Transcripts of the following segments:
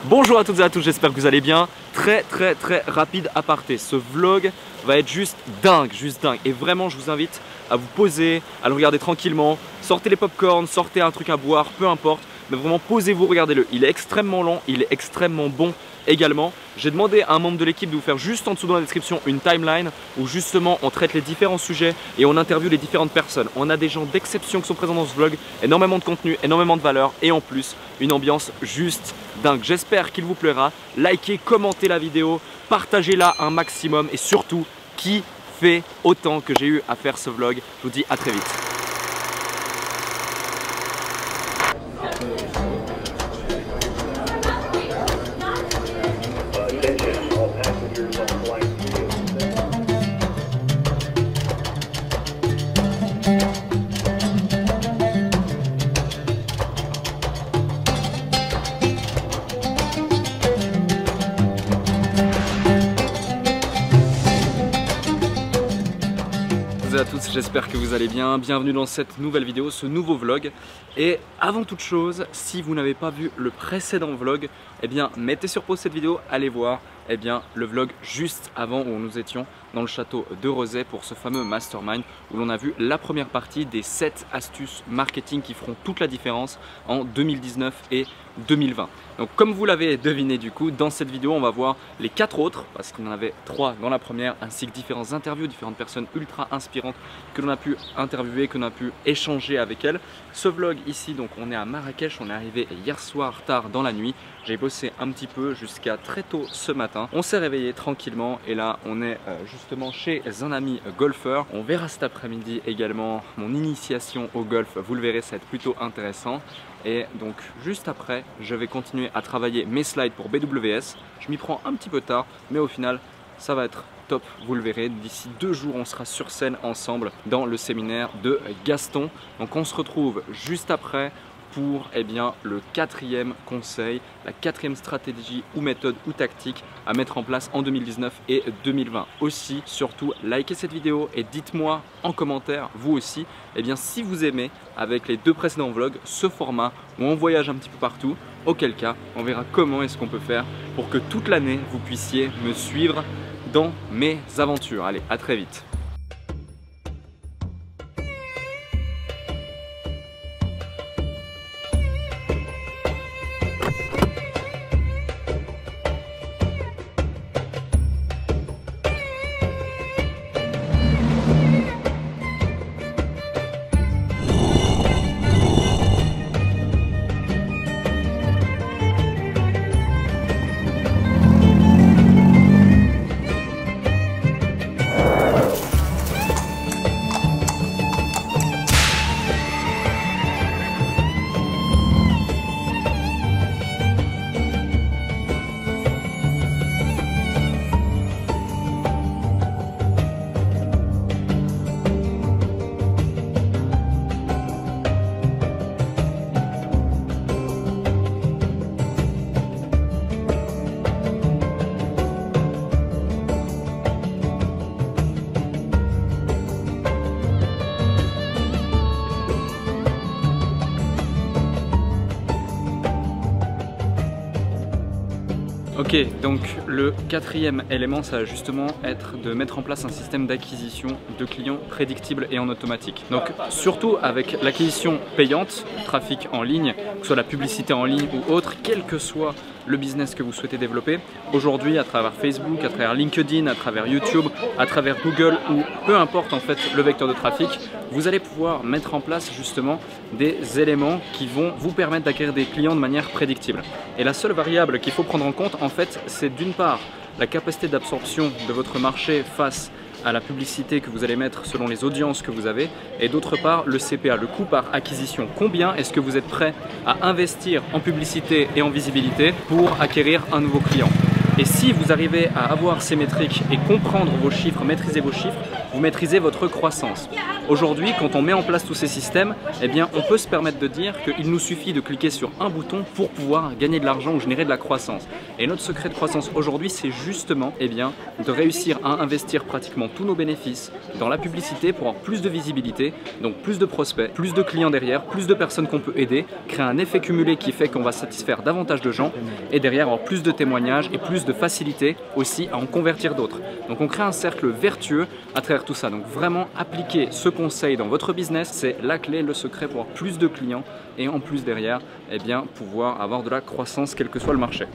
Bonjour à toutes et à tous, j'espère que vous allez bien. Très rapide aparté, ce vlog va être juste dingue. Et vraiment je vous invite à vous poser, à le regarder tranquillement. Sortez les popcorn, sortez un truc à boire, peu importe. Mais vraiment posez-vous, regardez-le. Il est extrêmement long, il est extrêmement bon également. J'ai demandé à un membre de l'équipe de vous faire juste en dessous dans la description une timeline où justement on traite les différents sujets et on interviewe les différentes personnes. On a des gens d'exception qui sont présents dans ce vlog, énormément de contenu, énormément de valeur et en plus une ambiance juste dingue. J'espère qu'il vous plaira. Likez, commentez la vidéo, partagez-la un maximum et surtout kiffez autant que j'ai eu à faire ce vlog. Je vous dis à très vite. À tous, j'espère que vous allez bien. Bienvenue dans cette nouvelle vidéo, ce nouveau vlog. Et avant toute chose, si vous n'avez pas vu le précédent vlog, eh bien mettez sur pause cette vidéo, allez voir le vlog juste avant où nous étions dans le château de Rezé pour ce fameux mastermind où l'on a vu la première partie des 7 astuces marketing qui feront toute la différence en 2019 et 2020. Donc comme vous l'avez deviné du coup, dans cette vidéo on va voir les 4 autres parce qu'il y en avait 3 dans la première, ainsi que différentes interviews, différentes personnes ultra inspirantes que l'on a pu interviewer, que l'on a pu échanger avec elles. Ce vlog ici, donc on est à Marrakech, on est arrivé hier soir tard dans la nuit. J'ai bossé un petit peu jusqu'à très tôt ce matin. On s'est réveillé tranquillement et là on est justement chez un ami golfeur. On verra cet après-midi également mon initiation au golf. Vous le verrez, ça va être plutôt intéressant. Et donc juste après, je vais continuer à travailler mes slides pour BWS. Je m'y prends un petit peu tard, mais au final, ça va être top, vous le verrez. D'ici 2 jours, on sera sur scène ensemble dans le séminaire de Gaston. Donc on se retrouve juste après pour le 4e conseil, la 4e stratégie ou méthode ou tactique à mettre en place en 2019 et 2020. Aussi, surtout, likez cette vidéo et dites-moi en commentaire, vous aussi, si vous aimez, avec les 2 précédents vlogs, ce format où on voyage un petit peu partout, auquel cas, on verra comment est-ce qu'on peut faire pour que toute l'année, vous puissiez me suivre dans mes aventures. Allez, à très vite. Ok, donc le 4e élément, ça va justement être de mettre en place un système d'acquisition de clients prédictible et en automatique. Donc surtout avec l'acquisition payante, trafic en ligne, que ce soit la publicité en ligne ou autre, quel que soit le business que vous souhaitez développer, aujourd'hui à travers Facebook, à travers LinkedIn, à travers YouTube, à travers Google ou peu importe en fait le vecteur de trafic, vous allez pouvoir mettre en place justement des éléments qui vont vous permettre d'acquérir des clients de manière prédictible. Et la seule variable qu'il faut prendre en compte en fait, c'est d'une part la capacité d'absorption de votre marché face à la publicité que vous allez mettre selon les audiences que vous avez et d'autre part le CPA, le coût par acquisition. Combien est-ce que vous êtes prêt à investir en publicité et en visibilité pour acquérir un nouveau client? Et si vous arrivez à avoir ces métriques et comprendre vos chiffres, maîtriser vos chiffres, vous maîtrisez votre croissance. Aujourd'hui, quand on met en place tous ces systèmes, eh bien, on peut se permettre de dire qu'il nous suffit de cliquer sur un bouton pour pouvoir gagner de l'argent ou générer de la croissance. Et notre secret de croissance aujourd'hui, c'est justement eh bien, de réussir à investir pratiquement tous nos bénéfices dans la publicité pour avoir plus de visibilité, donc plus de prospects, plus de clients derrière, plus de personnes qu'on peut aider, créer un effet cumulé qui fait qu'on va satisfaire davantage de gens et derrière avoir plus de témoignages et plus de facilité aussi à en convertir d'autres. Donc on crée un cercle vertueux à travers tout ça. Donc vraiment appliquer ce conseil dans votre business, c'est la clé, le secret pour avoir plus de clients et en plus derrière, eh bien, pouvoir avoir de la croissance quel que soit le marché.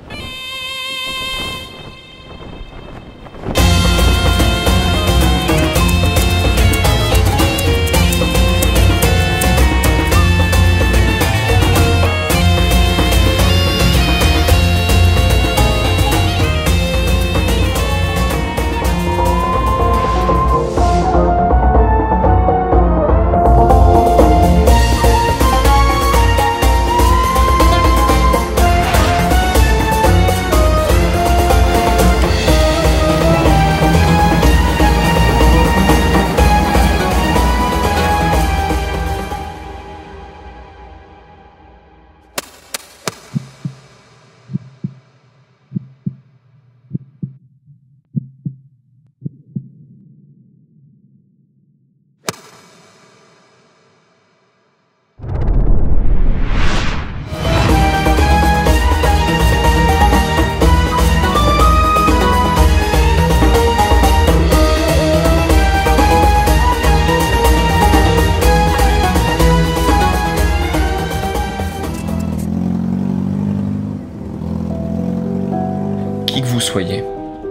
Qui que vous soyez,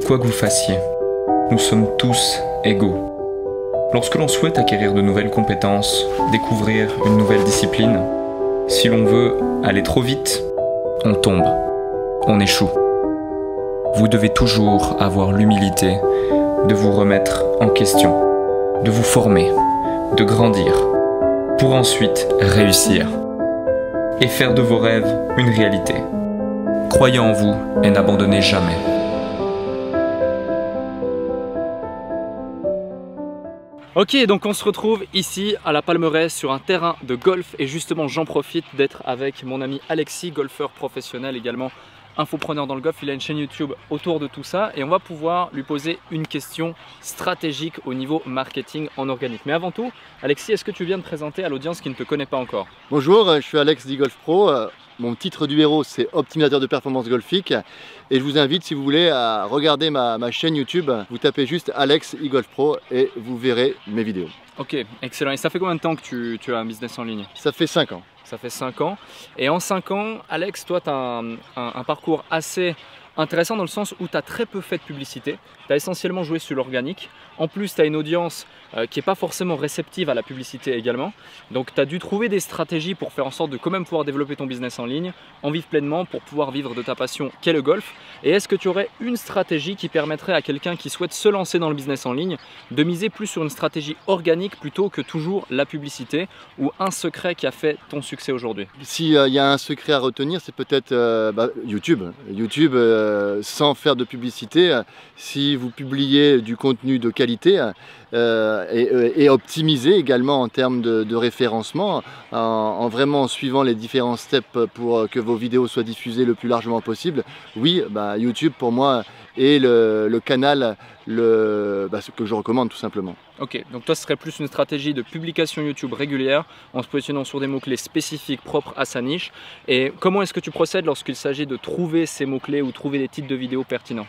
quoi que vous fassiez, nous sommes tous égaux. Lorsque l'on souhaite acquérir de nouvelles compétences, découvrir une nouvelle discipline, si l'on veut aller trop vite, on tombe, on échoue. Vous devez toujours avoir l'humilité de vous remettre en question, de vous former, de grandir, pour ensuite réussir et faire de vos rêves une réalité. Croyez en vous et n'abandonnez jamais. Ok, donc on se retrouve ici à la Palmeraie sur un terrain de golf et justement j'en profite d'être avec mon ami Alexis, golfeur professionnel également, infopreneur dans le golf. Il a une chaîne YouTube autour de tout ça et on va pouvoir lui poser une question stratégique au niveau marketing en organique. Mais avant tout, Alexis, est-ce que tu viens de présenter à l'audience qui ne te connaît pas encore? Bonjour, je suis Alex d'eGolf Pro. Mon titre du héros, c'est optimisateur de performance golfique. Et je vous invite, si vous voulez, à regarder ma chaîne YouTube. Vous tapez juste Alex eGolf Pro et vous verrez mes vidéos. Ok, excellent. Et ça fait combien de temps que tu as un business en ligne? Ça fait 5 ans. Ça fait 5 ans. Et en 5 ans, Alex, toi, tu as un parcours assez intéressant dans le sens où tu as très peu fait de publicité. Tu as essentiellement joué sur l'organique. En plus, tu as une audience qui n'est pas forcément réceptive à la publicité également. Donc, tu as dû trouver des stratégies pour faire en sorte de quand même pouvoir développer ton business en ligne, en vivre pleinement pour pouvoir vivre de ta passion qu'est le golf. Et est-ce que tu aurais une stratégie qui permettrait à quelqu'un qui souhaite se lancer dans le business en ligne de miser plus sur une stratégie organique plutôt que toujours la publicité, ou un secret qui a fait ton succès aujourd'hui? S'il y a un secret à retenir, c'est peut-être YouTube. YouTube, sans faire de publicité, si vous publiez du contenu de qualité et optimisé également en termes de référencement, en vraiment suivant les différents steps pour que vos vidéos soient diffusées le plus largement possible, oui, YouTube pour moi est le canal ce que je recommande tout simplement. Ok, donc toi ce serait plus une stratégie de publication YouTube régulière en se positionnant sur des mots-clés spécifiques propres à sa niche. Et comment est-ce que tu procèdes lorsqu'il s'agit de trouver ces mots-clés ou trouver des titres de vidéos pertinents?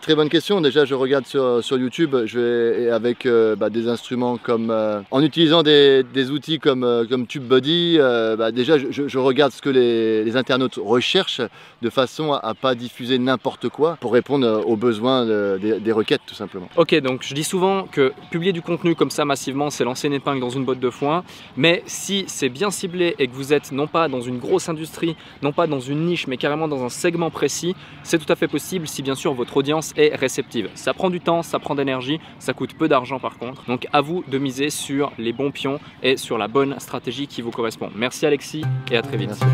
Très bonne question. Déjà, je regarde sur YouTube, je vais avec des instruments comme en utilisant des outils comme TubeBuddy. Déjà, je regarde ce que les internautes recherchent de façon à pas diffuser n'importe quoi pour répondre aux besoins des requêtes tout simplement. Ok, donc je dis souvent que publier du contenu comme ça massivement, c'est lancer une épingle dans une botte de foin. Mais si c'est bien ciblé et que vous êtes non pas dans une grosse industrie, non pas dans une niche, mais carrément dans un segment précis, c'est tout à fait possible si bien sûr votre audience est réceptive. Ça prend du temps, ça prend d'énergie, ça coûte peu d'argent par contre. Donc à vous de miser sur les bons pions et sur la bonne stratégie qui vous correspond. Merci Alexis et à très vite. Merci.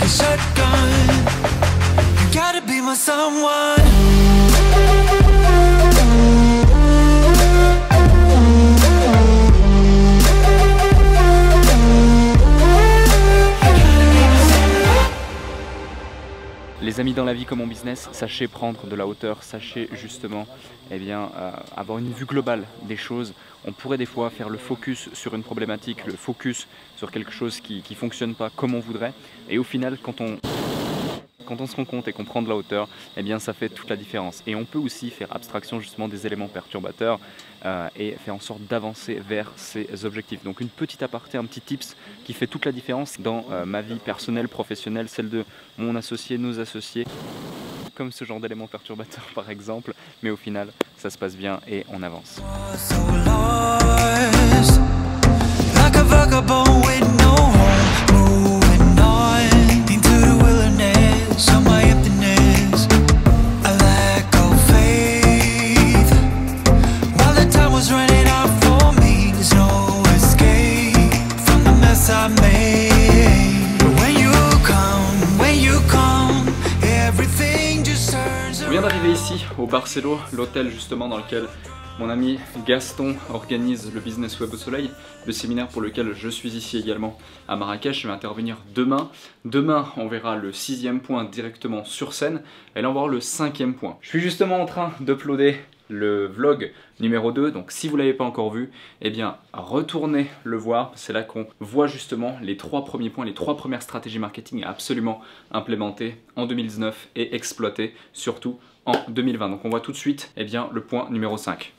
a shotgun. You gotta be my someone. Les amis, dans la vie comme en business, sachez prendre de la hauteur, sachez justement avoir une vue globale des choses. On pourrait des fois faire le focus sur une problématique, le focus sur quelque chose qui ne fonctionne pas comme on voudrait. Et au final, quand on se rend compte et qu'on prend de la hauteur, eh bien ça fait toute la différence. Et on peut aussi faire abstraction justement des éléments perturbateurs et faire en sorte d'avancer vers ses objectifs. Donc une petite aparté, un petit tips qui fait toute la différence dans ma vie personnelle, professionnelle, celle de mon associé, nos associés, comme ce genre d'éléments perturbateurs par exemple, mais au final ça se passe bien et on avance. On vient d'arriver ici au Barcelo, l'hôtel justement dans lequel mon ami Gaston organise le Business Web au Soleil, le séminaire pour lequel je suis ici également à Marrakech. Je vais intervenir demain. Demain, on verra le 6e point directement sur scène et là on va voir le 5e point. Je suis justement en train d'uploader le vlog numéro 2, donc si vous ne l'avez pas encore vu, eh bien retournez le voir, c'est là qu'on voit justement les 3 premiers points, les 3 premières stratégies marketing à absolument implémenter en 2019 et exploiter surtout en 2020. Donc on voit tout de suite eh bien, le point numéro 5.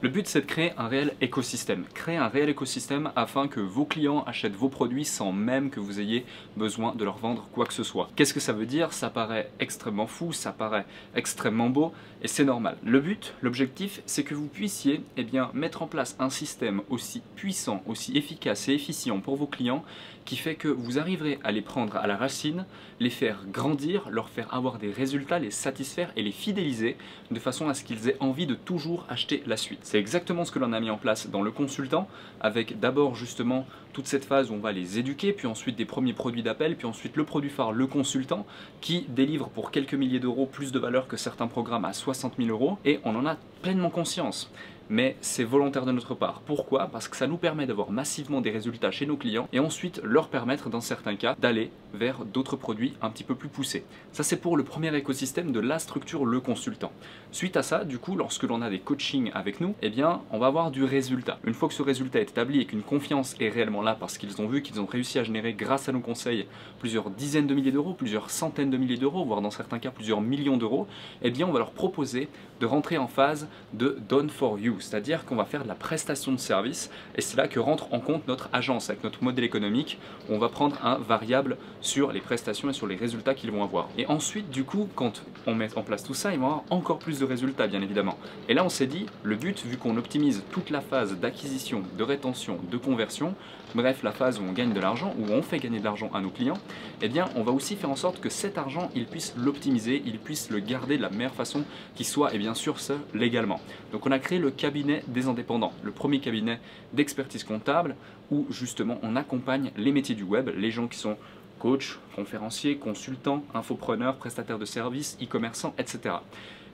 Le but c'est de créer un réel écosystème. Créer un réel écosystème afin que vos clients achètent vos produits sans même que vous ayez besoin de leur vendre quoi que ce soit. Qu'est-ce que ça veut dire? Ça paraît extrêmement fou, ça paraît extrêmement beau et c'est normal. Le but, l'objectif, c'est que vous puissiez mettre en place un système aussi puissant, aussi efficace et efficient pour vos clients qui fait que vous arriverez à les prendre à la racine, les faire grandir, leur faire avoir des résultats, les satisfaire et les fidéliser de façon à ce qu'ils aient envie de toujours acheter la suite. C'est exactement ce que l'on a mis en place dans le consultant, avec d'abord justement toute cette phase où on va les éduquer, puis ensuite des premiers produits d'appel, puis ensuite le produit phare, le consultant, qui délivre pour quelques milliers d'euros plus de valeur que certains programmes à 60 000 €, et on en a pleinement conscience. Mais c'est volontaire de notre part. Pourquoi? Parce que ça nous permet d'avoir massivement des résultats chez nos clients et ensuite leur permettre dans certains cas d'aller vers d'autres produits un petit peu plus poussés. Ça c'est pour le premier écosystème de la structure, le consultant. Suite à ça, du coup, lorsque l'on a des coachings avec nous, eh bien on va avoir du résultat. Une fois que ce résultat est établi et qu'une confiance est réellement là parce qu'ils ont vu qu'ils ont réussi à générer grâce à nos conseils plusieurs dizaines de milliers d'euros, plusieurs centaines de milliers d'euros, voire dans certains cas plusieurs millions d'euros, eh bien on va leur proposer de rentrer en phase de Done for You. C'est-à-dire qu'on va faire de la prestation de service et c'est là que rentre en compte notre agence avec notre modèle économique où on va prendre un variable sur les prestations et sur les résultats qu'ils vont avoir. Et ensuite du coup quand on met en place tout ça, ils vont avoir encore plus de résultats bien évidemment. Et là on s'est dit le but vu qu'on optimise toute la phase d'acquisition, de rétention, de conversion, bref la phase où on gagne de l'argent, où on fait gagner de l'argent à nos clients, eh bien on va aussi faire en sorte que cet argent ils puissent l'optimiser, ils puissent le garder de la meilleure façon qui soit et bien sûr ce légalement. Donc on a créé le cabinet des indépendants, le premier cabinet d'expertise comptable où justement on accompagne les métiers du web, les gens qui sont coachs, conférenciers, consultants, infopreneurs, prestataires de services, e-commerçants, etc.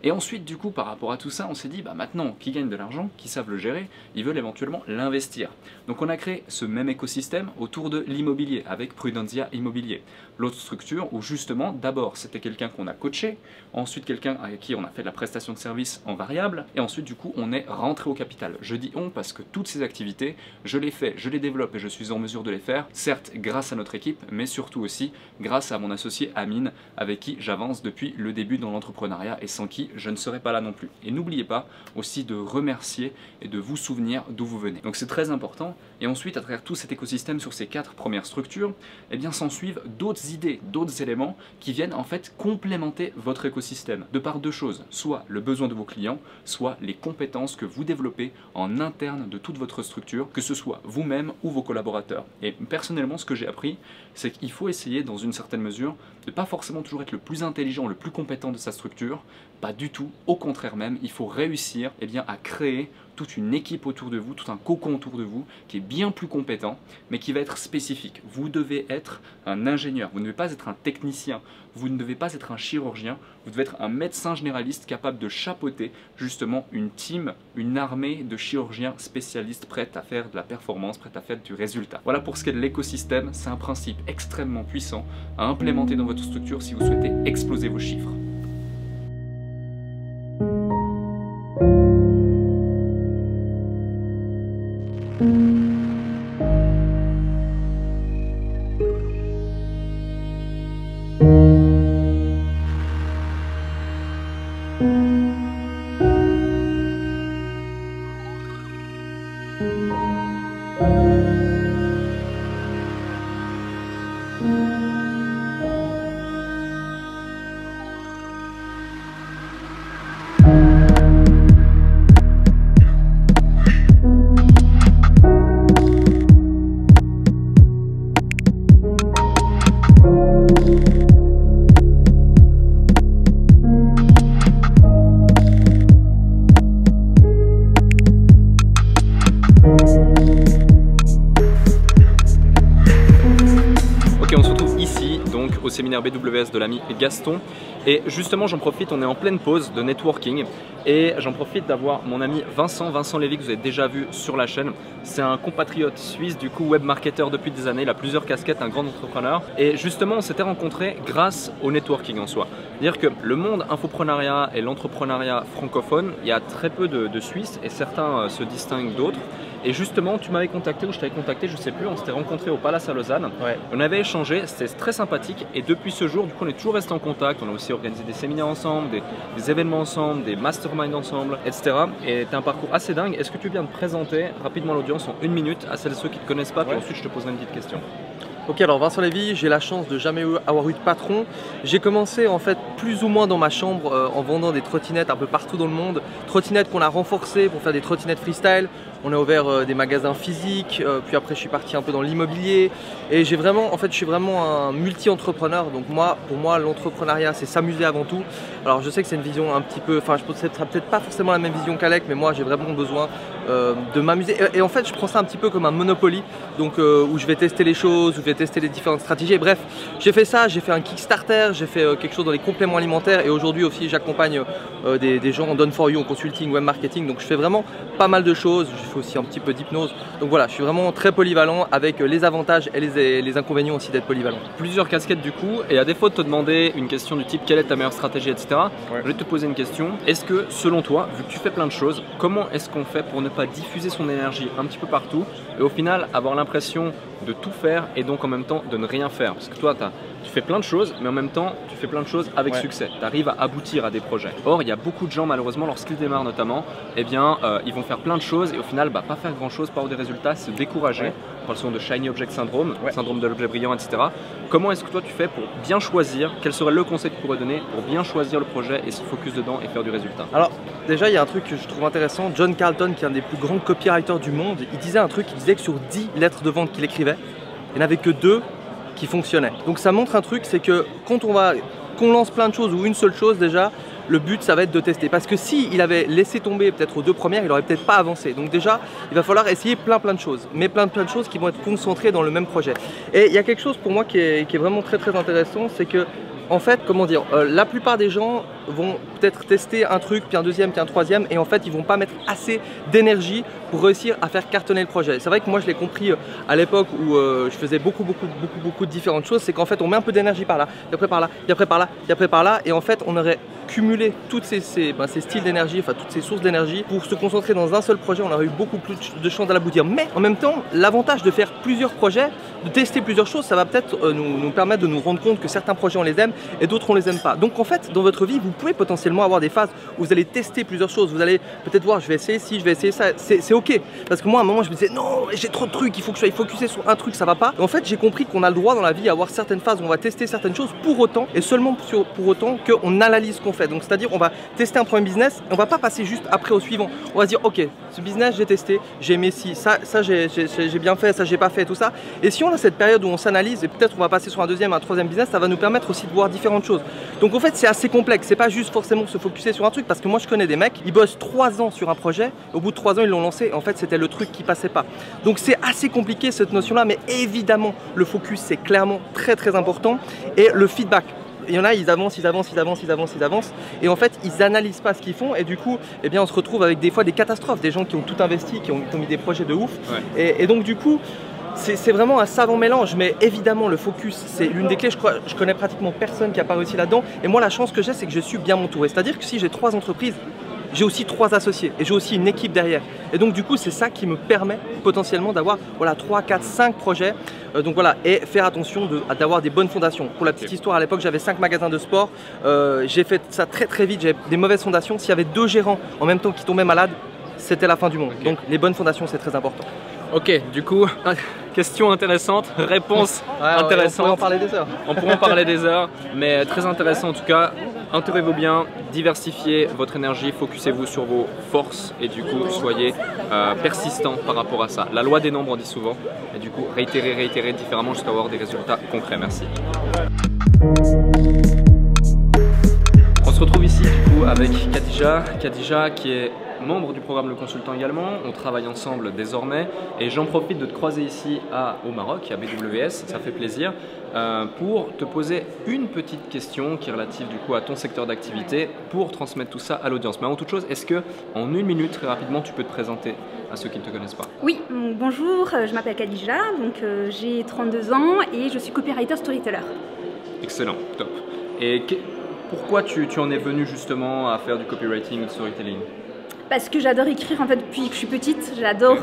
Et ensuite, du coup, par rapport à tout ça, on s'est dit, bah maintenant, qui gagnent de l'argent, qui savent le gérer, ils veulent éventuellement l'investir. Donc on a créé ce même écosystème autour de l'immobilier, avec Prudentia Immobilier. L'autre structure où justement, d'abord, c'était quelqu'un qu'on a coaché, ensuite quelqu'un avec qui on a fait de la prestation de service en variable, et ensuite, du coup, on est rentré au capital. Je dis on parce que toutes ces activités, je les fais, je les développe et je suis en mesure de les faire, certes grâce à notre équipe, mais surtout aussi grâce à mon associé Amine, avec qui j'avance depuis le début dans l'entrepreneuriat et sans qui je ne serai pas là non plus. Et n'oubliez pas aussi de remercier et de vous souvenir d'où vous venez. Donc c'est très important. Et ensuite, à travers tout cet écosystème sur ces 4 premières structures, eh bien s'en suivent d'autres idées, d'autres éléments qui viennent en fait complémenter votre écosystème de par 2 choses, soit le besoin de vos clients, soit les compétences que vous développez en interne de toute votre structure, que ce soit vous-même ou vos collaborateurs. Et personnellement, ce que j'ai appris, c'est qu'il faut essayer dans une certaine mesure de pas forcément toujours être le plus intelligent, le plus compétent de sa structure, pas du tout, au contraire même, il faut réussir à créer toute une équipe autour de vous, tout un cocon autour de vous qui est bien plus compétent, mais qui va être spécifique. Vous devez être un ingénieur, vous ne devez pas être un technicien, vous ne devez pas être un chirurgien, vous devez être un médecin généraliste capable de chapeauter justement une team, une armée de chirurgiens spécialistes prêts à faire de la performance, prêts à faire du résultat. Voilà pour ce qui est de l'écosystème, c'est un principe extrêmement puissant à implémenter dans votre structure si vous souhaitez exploser vos chiffres. Ok, on se retrouve ici, donc au séminaire BWS de l'ami Gaston. Et justement, j'en profite, on est en pleine pause de networking. Et j'en profite d'avoir mon ami Vincent Lévy, que vous avez déjà vu sur la chaîne. C'est un compatriote suisse, du coup web marketeur depuis des années. Il a plusieurs casquettes, un grand entrepreneur. Et justement, on s'était rencontrés grâce au networking en soi. C'est-à-dire que le monde infopreneuriat et l'entrepreneuriat francophone, il y a très peu de Suisses et certains se distinguent d'autres. Et justement, tu m'avais contacté ou je t'avais contacté, je sais plus, on s'était rencontrés au Palace à Lausanne. Ouais. On avait échangé, c'était très sympathique. Et depuis ce jour, du coup, on est toujours resté en contact. On a aussi organisé des séminaires ensemble, des événements ensemble, des masterminds ensemble, etc. Et tu as un parcours assez dingue. Est-ce que tu viens de présenter rapidement l'audience en 1 minute à celles et ceux qui ne te connaissent pas, puis ensuite je te poserai une petite question. Ok, alors Vincent Lévy, j'ai la chance de jamais avoir eu de patron. J'ai commencé en fait plus ou moins dans ma chambre en vendant des trottinettes un peu partout dans le monde. Trottinettes qu'on a renforcées pour faire des trottinettes freestyle. On a ouvert des magasins physiques, puis après je suis parti un peu dans l'immobilier. Et j'ai vraiment, en fait, je suis vraiment un multi-entrepreneur. Donc pour moi, l'entrepreneuriat, c'est s'amuser avant tout. Alors je sais que c'est une vision un petit peu, enfin je pense que ce sera peut-être pas forcément la même vision qu'Alec, mais moi j'ai vraiment besoin de m'amuser. Et en fait, je prends ça un petit peu comme un Monopoly, donc où je vais tester les choses, où je vais tester les différentes stratégies. Et bref, j'ai fait ça, j'ai fait un Kickstarter, j'ai fait quelque chose dans les compléments alimentaires et aujourd'hui aussi j'accompagne des gens en Done for You, en consulting, web marketing. Donc je fais vraiment pas mal de choses. Je fais aussi un petit peu d'hypnose. Donc voilà, je suis vraiment très polyvalent avec les avantages et les inconvénients aussi d'être polyvalent. Plusieurs casquettes du coup, et à défaut de te demander une question du type quelle est ta meilleure stratégie, etc. Je vais te poser une question. Est-ce que selon toi, vu que tu fais plein de choses, comment est-ce qu'on fait pour ne pas diffuser son énergie un petit peu partout et au final avoir l'impression de tout faire et donc en même temps de ne rien faire? Parce que toi tu fais plein de choses mais en même temps tu fais plein de choses avec succès, tu arrives à aboutir à des projets. Or il y a beaucoup de gens malheureusement lorsqu'ils démarrent notamment, eh bien ils vont faire plein de choses et au final pas faire grand chose, pas avoir des résultats, se décourager. On parle souvent de Shiny Object Syndrome, syndrome de l'objet brillant, etc. Comment est-ce que toi tu fais pour bien choisir, quel serait le conseil que tu pourrais donner pour bien choisir le projet et se focus dedans et faire du résultat? Alors déjà il y a un truc que je trouve intéressant, John Carlton qui est un des plus grands copywriters du monde, il disait un truc, il disait que sur 10 lettres de vente qu'il écrivait, il n'y en avait que 2 qui fonctionnaient. Donc ça montre un truc, c'est que quand qu'on lance plein de choses ou une seule chose déjà, le but ça va être de tester. Parce que si il avait laissé tomber peut-être aux 2 premières, il aurait peut-être pas avancé. Donc déjà, il va falloir essayer plein de choses. Mais plein de choses qui vont être concentrées dans le même projet. Et il y a quelque chose pour moi qui est vraiment très intéressant, c'est que en fait, comment dire, la plupart des gens vont peut-être tester un truc, puis un deuxième, puis un troisième, et en fait, ils vont pas mettre assez d'énergie pour réussir à faire cartonner le projet. C'est vrai que moi, je l'ai compris à l'époque où je faisais beaucoup de différentes choses, c'est qu'en fait, on met un peu d'énergie par là, puis après par là, puis après par là, puis après par là, et en fait, on aurait cumulé toutes ces styles d'énergie, enfin toutes ces sources d'énergie pour se concentrer dans un seul projet, on aurait eu beaucoup plus de chances d'aboutir. Mais en même temps, l'avantage de faire plusieurs projets, de tester plusieurs choses, ça va peut-être nous permettre de nous rendre compte que certains projets on les aime et d'autres on les aime pas. Donc en fait, dans votre vie, vous pouvez potentiellement avoir des phases où vous allez tester plusieurs choses, vous allez peut-être voir, je vais essayer ci, je vais essayer ça, c'est ok. Parce que moi à un moment je me disais non, j'ai trop de trucs, il faut que je sois focusé sur un truc, ça va pas. Et en fait, j'ai compris qu'on a le droit dans la vie à avoir certaines phases où on va tester certaines choses pour autant et seulement pour autant qu'on analyse ce qu'on fait. Donc c'est-à-dire on va tester un premier business, on va pas passer juste après au suivant. On va se dire ok, ce business j'ai testé, j'ai aimé ci, ça j'ai bien fait, ça j'ai pas fait, tout ça. Et si on a cette période où on s'analyse et peut-être on va passer sur un deuxième, un troisième business, ça va nous permettre aussi de voir différentes choses. Donc en fait c'est assez complexe, c'est pas pas juste forcément se focuser sur un truc, parce que moi je connais des mecs, ils bossent 3 ans sur un projet, au bout de 3 ans ils l'ont lancé, et en fait c'était le truc qui passait pas. Donc c'est assez compliqué cette notion-là, mais évidemment le focus c'est clairement très important, et le feedback. Il y en a, ils avancent, et en fait, ils analysent pas ce qu'ils font, et du coup, eh bien, on se retrouve avec des fois des catastrophes, des gens qui ont tout investi, qui ont mis des projets de ouf, et donc du coup, c'est vraiment un savant mélange, mais évidemment, le focus, c'est l'une des clés. Je connais pratiquement personne qui n'a pas réussi là-dedans, et moi, la chance que j'ai, c'est que je suis bien entouré. C'est-à-dire que si j'ai 3 entreprises, j'ai aussi 3 associés et j'ai aussi une équipe derrière. Et donc du coup, c'est ça qui me permet potentiellement d'avoir 3, 4, 5 projets. Donc voilà, et faire attention d'avoir des bonnes fondations. Pour la petite histoire, à l'époque, j'avais 5 magasins de sport. J'ai fait ça très vite, j'avais des mauvaises fondations. S'il y avait 2 gérants en même temps qui tombaient malades, c'était la fin du monde. Donc les bonnes fondations, c'est très important. Ok, du coup, question intéressante, réponse intéressante. On pourrait en parler des heures. On pourrait en parler des heures, mais très intéressant en tout cas. Entourez-vous bien, diversifiez votre énergie, focussez-vous sur vos forces et du coup soyez persistant par rapport à ça. La loi des nombres en dit souvent et du coup réitérez différemment jusqu'à avoir des résultats concrets. Merci. On se retrouve ici du coup avec Khadija qui est membre du programme Le Consultant également, on travaille ensemble désormais et j'en profite de te croiser ici au Maroc, à BWS, ça fait plaisir, pour te poser une petite question qui est relative du coup à ton secteur d'activité pour transmettre tout ça à l'audience. Mais avant toute chose, est-ce que en 1 minute, très rapidement, tu peux te présenter à ceux qui ne te connaissent pas? Oui, bonjour, je m'appelle Khadija, donc j'ai 32 ans et je suis copywriter storyteller. Excellent, top. Et pourquoi tu en es venu justement à faire du copywriting et du storytelling? Parce que j'adore écrire en fait depuis que je suis petite, j'adore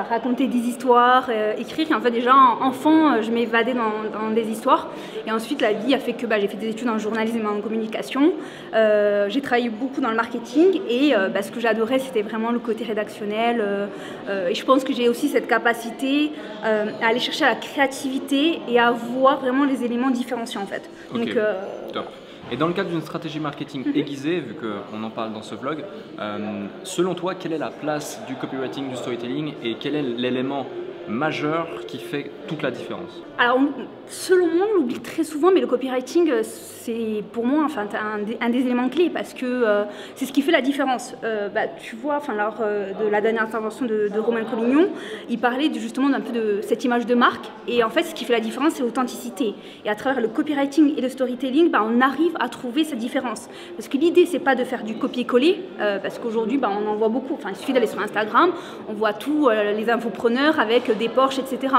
raconter des histoires, écrire. Et en fait déjà enfant, je m'évadais dans des histoires. Et ensuite la vie a fait que j'ai fait des études en journalisme et en communication. J'ai travaillé beaucoup dans le marketing et ce que j'adorais c'était vraiment le côté rédactionnel. Et je pense que j'ai aussi cette capacité à aller chercher la créativité et à voir vraiment les éléments différenciants en fait. Okay. Donc, top. Et dans le cadre d'une stratégie marketing aiguisée, vu qu'on en parle dans ce vlog, selon toi, quelle est la place du copywriting, du storytelling et quel est l'élément majeur qui fait toute la différence? Alors, selon moi, on l'oublie très souvent, mais le copywriting, c'est pour moi un des éléments clés parce que c'est ce qui fait la différence. Tu vois, lors de la dernière intervention de Romain Collignon, il parlait justement d'un peu de cette image de marque. Et en fait, ce qui fait la différence, c'est l'authenticité. Et à travers le copywriting et le storytelling, on arrive à trouver cette différence. Parce que l'idée, c'est pas de faire du copier-coller, parce qu'aujourd'hui, on en voit beaucoup. Il suffit d'aller sur Instagram, on voit tous les infopreneurs avec des Porsche, etc.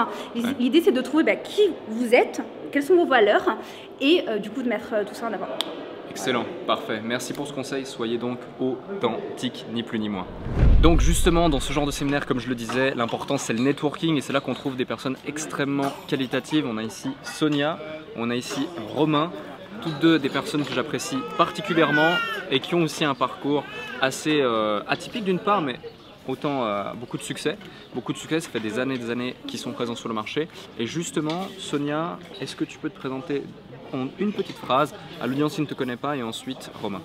L'idée, c'est de trouver qui vous êtes, quelles sont vos valeurs, et du coup de mettre tout ça en avant. Excellent, parfait. Merci pour ce conseil. Soyez donc authentique, ni plus ni moins. Donc justement, dans ce genre de séminaire, comme je le disais, l'important c'est le networking et c'est là qu'on trouve des personnes extrêmement qualitatives. On a ici Sonia, on a ici Romain, toutes deux des personnes que j'apprécie particulièrement et qui ont aussi un parcours assez atypique d'une part, mais autant beaucoup de succès, ça fait des années qu'ils sont présents sur le marché. Et justement, Sonia, est-ce que tu peux te présenter en une petite phrase à l'audience qui ne te connaît pas et ensuite Romain?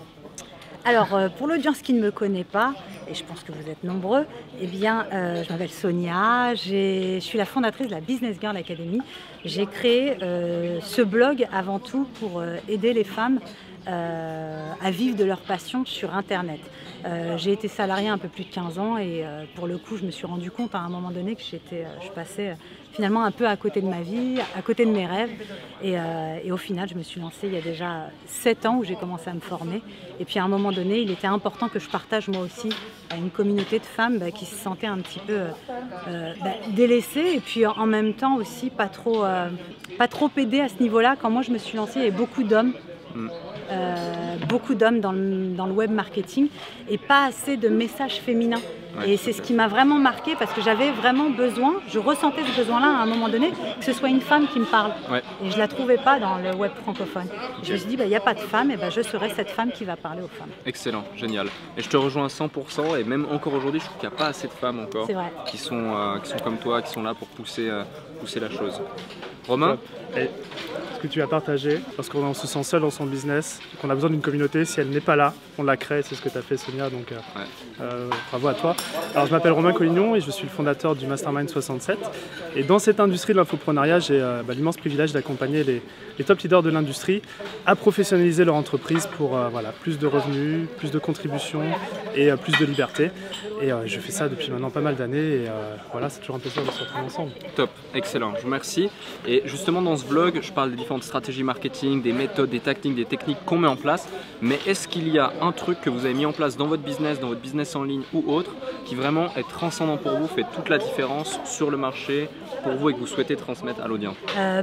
Alors, pour l'audience qui ne me connaît pas, et je pense que vous êtes nombreux, eh bien, je m'appelle Sonia, je suis la fondatrice de la Business Girl Academy. J'ai créé ce blog avant tout pour aider les femmes à vivre de leur passion sur Internet. J'ai été salariée un peu plus de 15 ans et pour le coup, je me suis rendu compte à un moment donné que je passais finalement un peu à côté de ma vie, à côté de mes rêves. Et au final, je me suis lancée il y a déjà 7 ans où j'ai commencé à me former. Et puis à un moment donné, il était important que je partage moi aussi à une communauté de femmes qui se sentaient un petit peu délaissées et puis en même temps aussi pas trop aidées à ce niveau-là. Quand moi je me suis lancée, il y avait beaucoup d'hommes. Beaucoup d'hommes dans le web marketing et pas assez de messages féminins. Et c'est ce qui m'a vraiment marqué parce que j'avais vraiment besoin, je ressentais ce besoin-là à un moment donné, que ce soit une femme qui me parle. Et je ne la trouvais pas dans le web francophone. Je me suis dit, il n'y a pas de femme, et je serai cette femme qui va parler aux femmes. Excellent, génial. Et je te rejoins à 100% et même encore aujourd'hui, je trouve qu'il n'y a pas assez de femmes encore qui sont comme toi, qui sont là pour pousser la chose. Romain? Ce que tu as partagé, parce qu'on se sent seul dans son business, qu'on a besoin d'une communauté, si elle n'est pas là, on la crée, c'est ce que tu as fait Sonia, donc bravo à toi. Alors je m'appelle Romain Collignon et je suis le fondateur du Mastermind 67. Et dans cette industrie de l'infoprenariat, j'ai l'immense privilège d'accompagner les top leaders de l'industrie à professionnaliser leur entreprise pour plus de revenus, plus de contributions et plus de liberté. Et je fais ça depuis maintenant pas mal d'années et c'est toujours un plaisir de se retrouver ensemble. Top, excellent, je vous remercie. Et justement dans ce vlog, je parle des différentes stratégies marketing, des méthodes, des tactiques, des techniques qu'on met en place. Mais est-ce qu'il y a un truc que vous avez mis en place dans votre business en ligne ou autre, qui vraiment est transcendant pour vous, fait toute la différence sur le marché pour vous et que vous souhaitez transmettre à l'audience?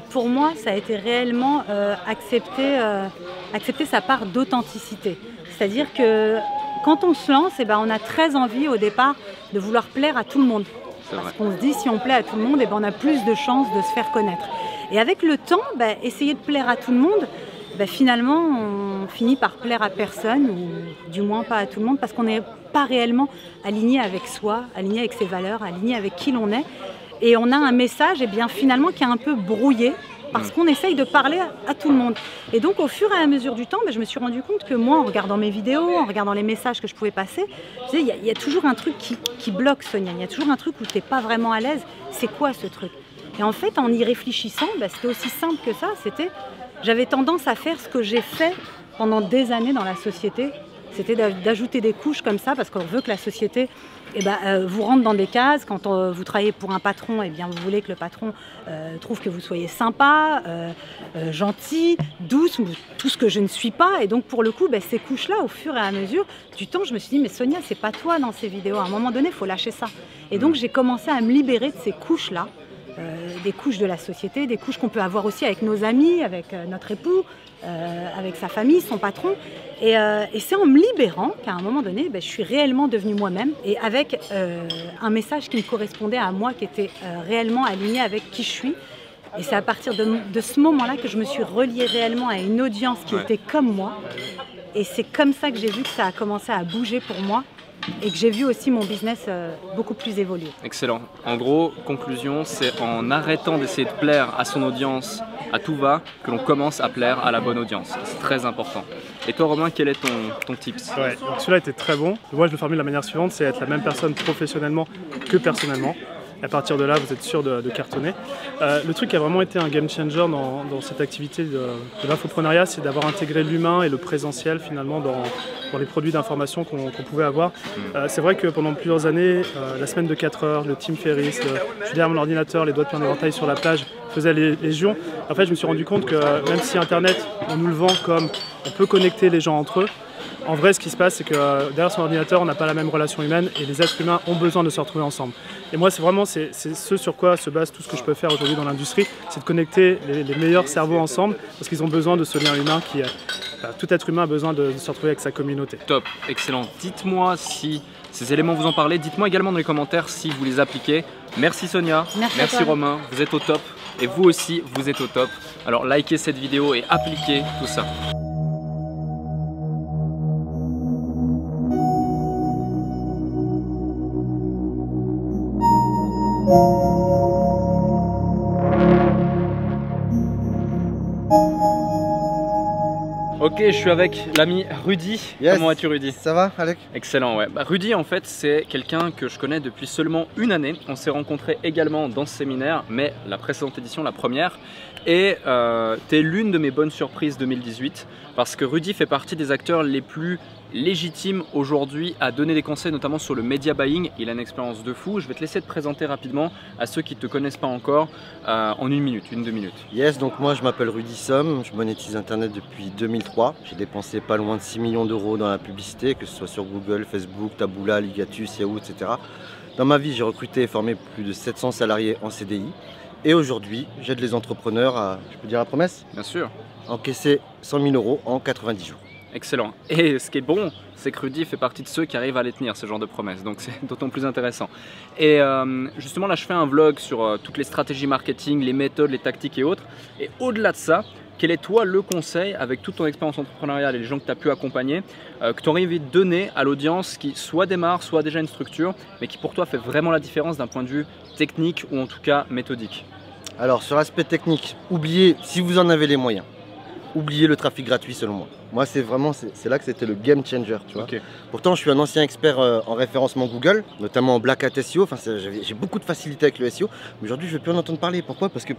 Pour moi, ça a été réellement accepter sa part d'authenticité. C'est-à-dire que quand on se lance, on a très envie au départ de vouloir plaire à tout le monde. Parce qu'on se dit, si on plaît à tout le monde, on a plus de chances de se faire connaître. Et avec le temps, essayer de plaire à tout le monde, finalement, on finit par plaire à personne, ou du moins pas à tout le monde, parce qu'on n'est pas réellement aligné avec soi, aligné avec ses valeurs, aligné avec qui l'on est. Et on a un message finalement qui est un peu brouillé, parce qu'on essaye de parler à tout le monde. Et donc au fur et à mesure du temps, je me suis rendu compte que moi, en regardant mes vidéos, en regardant les messages que je pouvais passer, il y a toujours un truc qui bloque, Sonia. Il y a toujours un truc où tu n'es pas vraiment à l'aise. C'est quoi ce truc? Et en fait, en y réfléchissant, c'était aussi simple que ça. J'avais tendance à faire ce que j'ai fait pendant des années dans la société. C'était d'ajouter des couches comme ça, parce qu'on veut que la société vous rentre dans des cases. Quand vous travaillez pour un patron, vous voulez que le patron trouve que vous soyez sympa, gentil, douce, tout ce que je ne suis pas. Et donc pour le coup, ces couches-là, au fur et à mesure du temps, je me suis dit, mais Sonia, c'est pas toi dans ces vidéos. À un moment donné, il faut lâcher ça. Et donc j'ai commencé à me libérer de ces couches-là. Des couches de la société, des couches qu'on peut avoir aussi avec nos amis, avec notre époux, avec sa famille, son patron. Et c'est en me libérant qu'à un moment donné, je suis réellement devenue moi-même et avec un message qui me correspondait à moi, qui était réellement aligné avec qui je suis. Et c'est à partir de ce moment-là que je me suis reliée réellement à une audience qui était comme moi. Et c'est comme ça que j'ai vu que ça a commencé à bouger pour moi. Et que j'ai vu aussi mon business beaucoup plus évoluer. Excellent. En gros, conclusion, c'est en arrêtant d'essayer de plaire à son audience à tout va que l'on commence à plaire à la bonne audience. C'est très important. Et toi Romain, quel est ton tips? Donc celui-là était très bon. Moi je le formule de la manière suivante, c'est être la même personne professionnellement que personnellement. Et à partir de là, vous êtes sûr de cartonner. Le truc qui a vraiment été un game changer dans cette activité de l'infoprenariat, c'est d'avoir intégré l'humain et le présentiel finalement dans les produits d'information qu'on pouvait avoir. C'est vrai que pendant plusieurs années, la semaine de 4 heures, le Tim Ferriss, je suis derrière mon ordinateur, les doigts de pied en éventail sur la plage, faisait légion. En fait, je me suis rendu compte que même si Internet, on nous le vend comme on peut connecter les gens entre eux, en vrai, ce qui se passe, c'est que derrière son ordinateur, on n'a pas la même relation humaine et les êtres humains ont besoin de se retrouver ensemble. Et moi, c'est ce sur quoi se base tout ce que je peux faire aujourd'hui dans l'industrie, c'est de connecter les meilleurs cerveaux ensemble parce qu'ils ont besoin de ce lien humain qui tout être humain a besoin de se retrouver avec sa communauté. Top, excellent. Dites-moi si ces éléments vous en parlent. Dites-moi également dans les commentaires si vous les appliquez. Merci Sonia, merci Romain, vous êtes au top et vous aussi, vous êtes au top. Alors likez cette vidéo et appliquez tout ça. Ok, je suis avec l'ami Rudy. Yes. Comment vas-tu Rudy? Ça va Alec? Excellent, ouais. Rudy en fait c'est quelqu'un que je connais depuis seulement une année. On s'est rencontrés également dans ce séminaire, mais la précédente édition, la première. Et t'es l'une de mes bonnes surprises 2018 parce que Rudy fait partie des acteurs les plus légitimes aujourd'hui à donner des conseils, notamment sur le media buying. Il a une expérience de fou. Je vais te laisser te présenter rapidement à ceux qui ne te connaissent pas encore en une minute, 1-2 minutes. Yes, donc moi je m'appelle Rudy Somme, je monétise Internet depuis 2003. J'ai dépensé pas loin de 6 millions d'euros dans la publicité, que ce soit sur Google, Facebook, Taboola, Ligatus, Yahoo, etc. Dans ma vie, j'ai recruté et formé plus de 700 salariés en CDI. Et aujourd'hui, j'aide les entrepreneurs à, je peux dire la promesse? Bien sûr. Encaisser 100 000 euros en 90 jours. Excellent. Et ce qui est bon, c'est que Rudy fait partie de ceux qui arrivent à les tenir, ce genre de promesses. Donc c'est d'autant plus intéressant. Et justement, là, je fais un vlog sur toutes les stratégies marketing, les méthodes, les tactiques et autres. Et au-delà de ça, quel est toi le conseil, avec toute ton expérience entrepreneuriale et les gens que tu as pu accompagner, que tu aurais envie de donner à l'audience qui soit démarre, soit déjà une structure, mais qui pour toi fait vraiment la différence d'un point de vue technique ou en tout cas méthodique? Alors sur l'aspect technique, oubliez, si vous en avez les moyens, oublier le trafic gratuit selon moi. Moi c'est vraiment, c'est là que c'était le game changer, tu vois. Ok. Pourtant je suis un ancien expert en référencement Google, notamment en Black Hat SEO, enfin, j'ai beaucoup de facilité avec le SEO, mais aujourd'hui je ne veux plus en entendre parler. Pourquoi? Parce que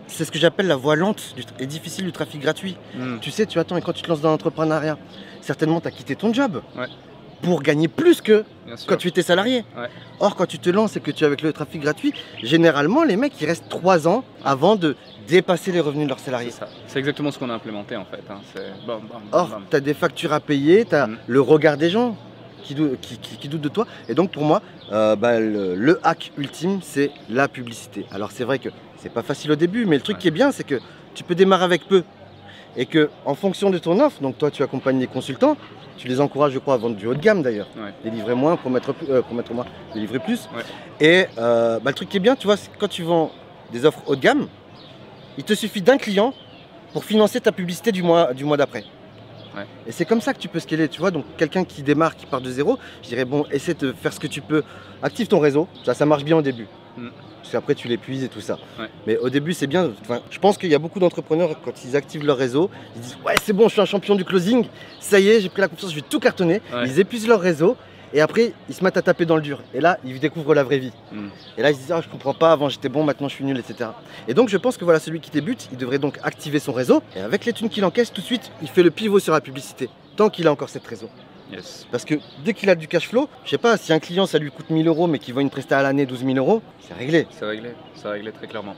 c'est ce que j'appelle la voie lente et difficile du trafic gratuit. Tu sais, tu attends, et quand tu te lances dans l'entrepreneuriat, certainement tu as quitté ton job. Ouais. Pour gagner plus que Bien sûr. quand tu étais salarié. Ouais. Or, quand tu te lances et que tu es avec le trafic gratuit, généralement, les mecs, ils restent 3 ans avant de dépasser les revenus de leurs salariés. C'est ça. C'est exactement ce qu'on a implémenté en fait. Hein. Bam, bam, Or, bam. tu as des factures à payer, tu as le regard des gens qui doutent de toi. Et donc, pour moi, le hack ultime, c'est la publicité. Alors, c'est vrai que c'est pas facile au début, mais le truc qui est bien, c'est que tu peux démarrer avec peu. Et que, en fonction de ton offre, donc toi, tu accompagnes les consultants, tu les encourages, je crois, à vendre du haut de gamme d'ailleurs. Ouais. Délivrer moins pour mettre moins, délivrer plus. Ouais. Et le truc qui est bien, tu vois, quand tu vends des offres haut de gamme, il te suffit d'un client pour financer ta publicité du mois d'après. Ouais. Et c'est comme ça que tu peux scaler, tu vois. Donc quelqu'un qui démarre, qui part de zéro, je dirais bon, essaie de faire ce que tu peux. Active ton réseau, ça marche bien au début. Parce qu'après tu l'épuises et tout ça. Ouais. Mais au début c'est bien. Enfin, je pense qu'il y a beaucoup d'entrepreneurs, quand ils activent leur réseau, ils disent ouais c'est bon, je suis un champion du closing, ça y est, j'ai pris la confiance, je vais tout cartonner. Ouais. Ils épuisent leur réseau et après ils se mettent à taper dans le dur. Et là ils découvrent la vraie vie. Et là ils se disent ah je comprends pas, avant j'étais bon, maintenant je suis nul, etc. Et donc je pense que voilà, celui qui débute, il devrait donc activer son réseau. Et avec les thunes qu'il encaisse, tout de suite il fait le pivot sur la publicité. Tant qu'il a encore cette réseau. Yes. Parce que dès qu'il a du cash flow, je sais pas, si un client ça lui coûte 1000 € mais qu'il vend une presta à l'année 12 000 €, c'est réglé. C'est réglé très clairement.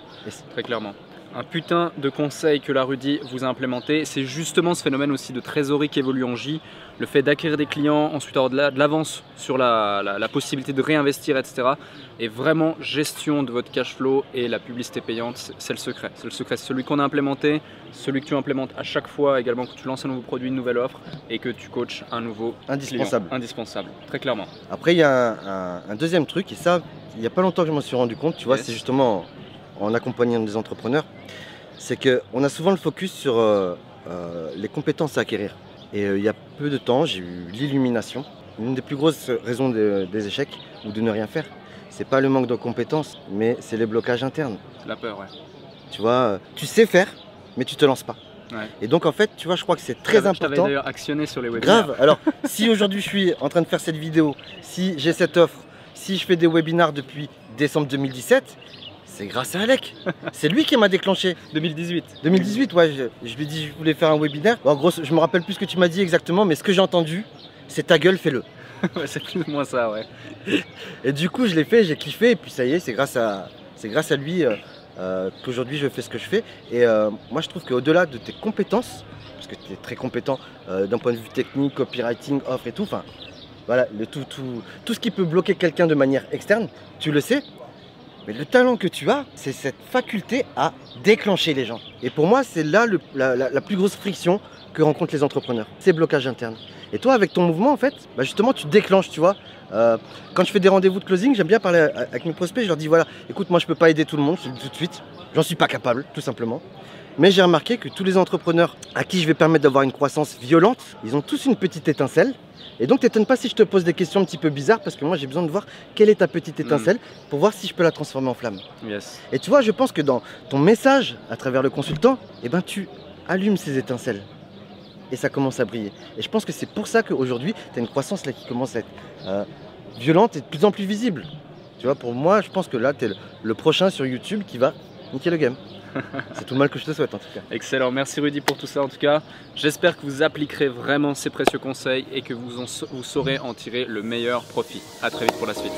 Très clairement. Un putain de conseil que la Rudy vous a implémenté, c'est justement ce phénomène aussi de trésorerie qui évolue en J, le fait d'acquérir des clients, ensuite avoir de l'avance sur la possibilité de réinvestir, etc. Et vraiment, gestion de votre cash flow et la publicité payante, c'est le secret. C'est le secret, c'est celui qu'on a implémenté, celui que tu implémentes à chaque fois également que tu lances un nouveau produit, une nouvelle offre et que tu coaches un nouveau indispensable. Client. Indispensable, très clairement. Après, il y a un deuxième truc, et ça, il n'y a pas longtemps que je m'en suis rendu compte, tu vois, c'est justement en accompagnant des entrepreneurs, c'est qu'on a souvent le focus sur les compétences à acquérir. Et il y a peu de temps, j'ai eu l'illumination. Une des plus grosses raisons des échecs ou de ne rien faire, c'est pas le manque de compétences, mais c'est les blocages internes. C'est la peur, ouais. Tu vois, tu sais faire, mais tu te lances pas. Ouais. Et donc en fait, tu vois, je crois que c'est très important. Je t'avais d'ailleurs actionné sur les webinaires. Grave. Alors, si aujourd'hui je suis en train de faire cette vidéo, si j'ai cette offre, si je fais des webinars depuis décembre 2017, c'est grâce à Alec. C'est lui qui m'a déclenché. 2018. 2018, ouais. Je lui ai dit je voulais faire un webinaire. Bon, en gros, je me rappelle plus ce que tu m'as dit exactement, mais ce que j'ai entendu, c'est ta gueule, fais-le. Ouais, c'est plus ou moins ça, ouais. Et du coup, je l'ai fait, j'ai kiffé, et puis ça y est, c'est grâce à lui qu'aujourd'hui je fais ce que je fais. Et moi, je trouve qu'au-delà de tes compétences, parce que tu es très compétent d'un point de vue technique, copywriting, offre et tout, enfin, voilà, tout ce qui peut bloquer quelqu'un de manière externe, tu le sais. Mais le talent que tu as, c'est cette faculté à déclencher les gens. Et pour moi, c'est là la plus grosse friction que rencontrent les entrepreneurs, ces blocages internes. Et toi, avec ton mouvement, en fait, justement, tu déclenches, tu vois. Quand je fais des rendez-vous de closing, j'aime bien parler avec mes prospects, je leur dis, voilà, écoute, moi, je peux pas aider tout le monde, je te le dis tout de suite. J'en suis pas capable, tout simplement. Mais j'ai remarqué que tous les entrepreneurs à qui je vais permettre d'avoir une croissance violente, ils ont tous une petite étincelle. Et donc, t'étonnes pas si je te pose des questions un petit peu bizarres, parce que moi, j'ai besoin de voir quelle est ta petite étincelle pour voir si je peux la transformer en flamme. Yes. Et tu vois, je pense que dans ton message, à travers le consultant, eh ben, tu allumes ces étincelles. Et ça commence à briller. Et je pense que c'est pour ça qu'aujourd'hui, tu as une croissance là qui commence à être violente et de plus en plus visible. Tu vois, pour moi, je pense que là, tu es le prochain sur YouTube qui va niquer le game. C'est tout le mal que je te souhaite en tout cas. Excellent, merci Rudy pour tout ça en tout cas. J'espère que vous appliquerez vraiment ces précieux conseils et que vous saurez en tirer le meilleur profit. A très vite pour la suite.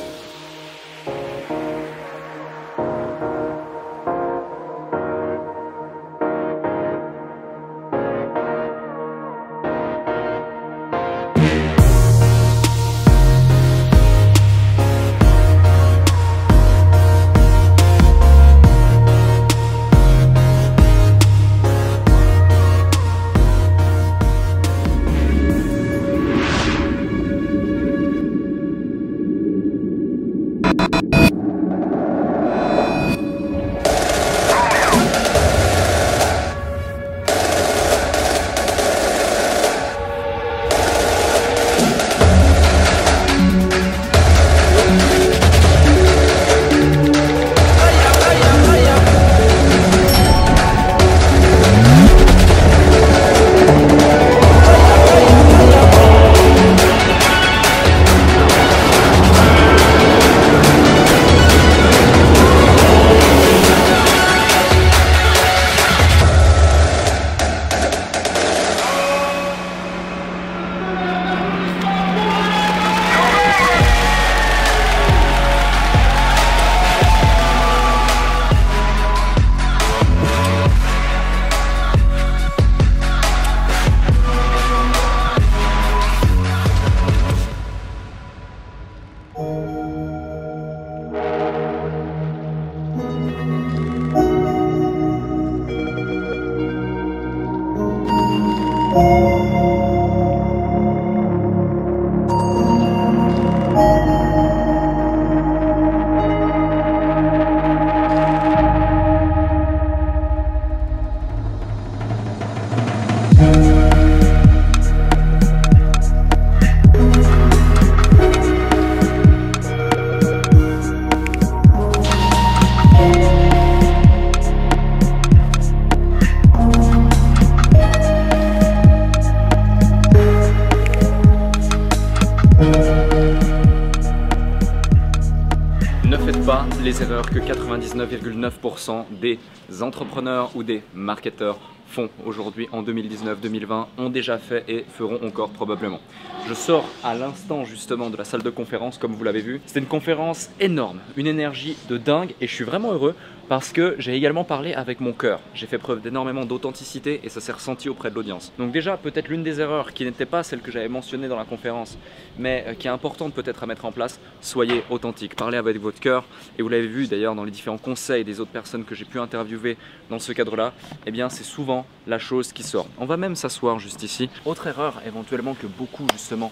Les erreurs que 99,9% des entrepreneurs ou des marketeurs font aujourd'hui en 2019-2020 ont déjà fait et feront encore probablement. Je sors à l'instant justement de la salle de conférence comme vous l'avez vu. C'était une conférence énorme, une énergie de dingue et je suis vraiment heureux parce que j'ai également parlé avec mon cœur. J'ai fait preuve d'énormément d'authenticité et ça s'est ressenti auprès de l'audience. Donc déjà peut-être l'une des erreurs qui n'était pas celle que j'avais mentionnée dans la conférence mais qui est importante peut-être à mettre en place, soyez authentique, parlez avec votre cœur et vous l'avez vu d'ailleurs dans les différents conseils des autres personnes que j'ai pu interviewer dans ce cadre-là, eh bien c'est souvent la chose qui sort. On va même s'asseoir juste ici. Autre erreur éventuellement que beaucoup justement